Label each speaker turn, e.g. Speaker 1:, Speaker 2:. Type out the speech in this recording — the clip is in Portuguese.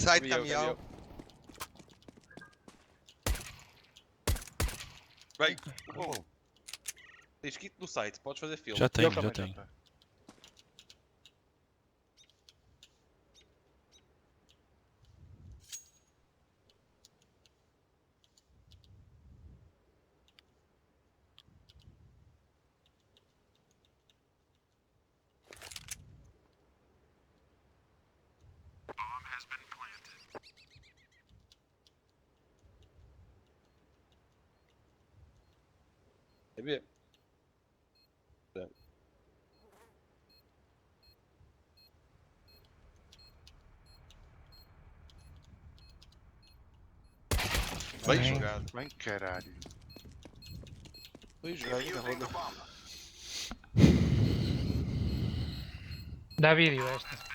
Speaker 1: Side tá miau.
Speaker 2: Bem, tens kit no site, podes fazer filme.
Speaker 3: Já tenho,
Speaker 4: Ele
Speaker 3: já
Speaker 4: também
Speaker 3: tenho.
Speaker 4: tá.
Speaker 2: É B. Bem
Speaker 5: Bem.
Speaker 2: jogado.
Speaker 4: Bem caralho.
Speaker 1: Bem jogado na roda.
Speaker 5: Dá vídeo esta.